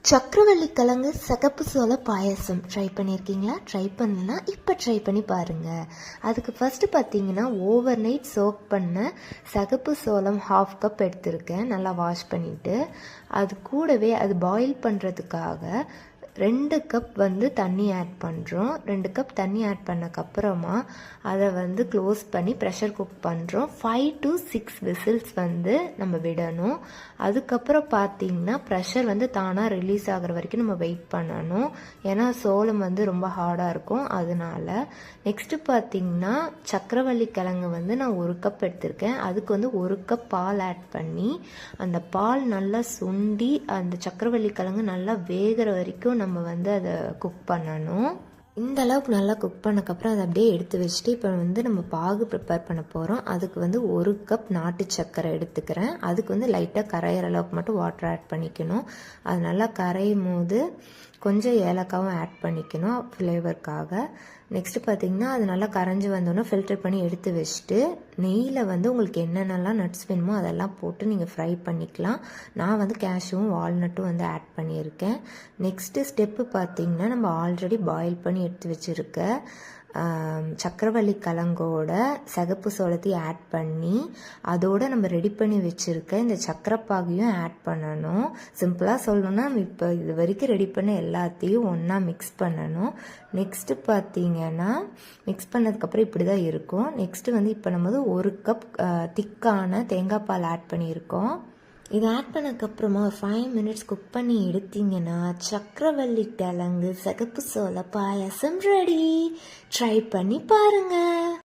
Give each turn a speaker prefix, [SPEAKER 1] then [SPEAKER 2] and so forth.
[SPEAKER 1] சக்கரவள்ளி கிழங்கு சிகப்பு சோள பாயசம் ட்ரை பண்ணியிருக்கீங்களா? ட்ரை பண்ணலன்னா இப்போ ட்ரை பண்ணி பாருங்கள். அதுக்கு ஃபஸ்ட்டு பார்த்தீங்கன்னா ஓவர் நைட் சோக் பண்ண சிகப்பு சோளம் 1/2 கப் எடுத்திருக்கேன். நல்லா வாஷ் பண்ணிவிட்டு அது கூடவே அது பாயில் பண்ணுறதுக்காக 2 கப் தண்ணி ஆட் பண்ணுறோம். 2 கப் தண்ணி ஆட் பண்ணக்கப்புறமா அதை க்ளோஸ் பண்ணி ப்ரெஷர் குக் பண்ணுறோம். 5 to 6 விசில்ஸ் நம்ம விடணும். அதுக்கப்புறம் பார்த்திங்கன்னா ப்ரெஷர் தானாக ரிலீஸ் ஆகிற வரைக்கும் நம்ம வெயிட் பண்ணணும். ஏன்னா சோளம் ரொம்ப ஹார்டாக இருக்கும். அதனால நெக்ஸ்ட்டு பார்த்திங்கன்னா சக்கரவள்ளி கிழங்கு நான் 1 கப் எடுத்திருக்கேன். அதுக்கு 1 கப் பால் ஆட் பண்ணி அந்த பால் நல்லா சுண்டி அந்த சக்கரவள்ளி கிழங்கு நல்லா வேகிற வரைக்கும் நம்ம அதை குக் பண்ணணும். இந்த அளவுக்கு நல்லா குக் பண்ணக்கப்புறம் அதை அப்படியே எடுத்து வச்சுட்டு இப்போ நம்ம பாகு ப்ரிப்பேர் பண்ண போகிறோம். அதுக்கு 1 கப் நாட்டு சர்க்கரை எடுத்துக்கிறேன். அதுக்கு லைட்டாக கரையிற அளவுக்கு மட்டும் வாட்டர் ஆட் பண்ணிக்கணும். அது நல்லா கரையும் போது கொஞ்சம் ஏலக்காவும் ஆட் பண்ணிக்கணும் ஃப்ளேவருக்காக. நெக்ஸ்ட்டு பார்த்திங்கன்னா அது நல்லா கரைஞ்சி வந்தோன்னே ஃபில்டர் பண்ணி எடுத்து வச்சுட்டு நெய்யில் உங்களுக்கு என்னென்னலாம் நட்ஸ் வேணுமோ அதெல்லாம் போட்டு நீங்கள் ஃப்ரை பண்ணிக்கலாம். நான் கேஷ்யூவும் வால்நட்டும் ஆட் பண்ணியிருக்கேன். நெக்ஸ்ட்டு ஸ்டெப்பு பார்த்திங்கன்னா நம்ம ஆல்ரெடி பாயில் பண்ணி எடுத்து வச்சுருக்க சக்கரவள்ளி கிழங்கோட சிகப்பு சோளத்தையும் ஆட் பண்ணி அதோடு நம்ம ரெடி பண்ணி வச்சுருக்க இந்த சக்கரைப்பாகையும் ஆட் பண்ணணும். சிம்பிளாக சொல்லணும்னா நம்ம இப்போ இது வரைக்கும் ரெடி பண்ண எல்லாத்தையும் ஒன்றா மிக்ஸ் பண்ணணும். நெக்ஸ்ட்டு பார்த்திங்கன்னா மிக்ஸ் பண்ணதுக்கப்புறம் இப்படி தான் இருக்கும். நெக்ஸ்ட்டு இப்போ நம்ம 1 கப் திக்கான தேங்காய் பால் ஆட் பண்ணியிருக்கோம். இதை ஆட் பண்ணக்கப்புறமா ஒரு 5 மினிட்ஸ் குக் பண்ணி எடுத்தீங்கன்னா சக்கரவள்ளி கிழங்கு சிகப்பு சோள பாயாசம் ரெடி. ட்ரை பண்ணி பாருங்கள்.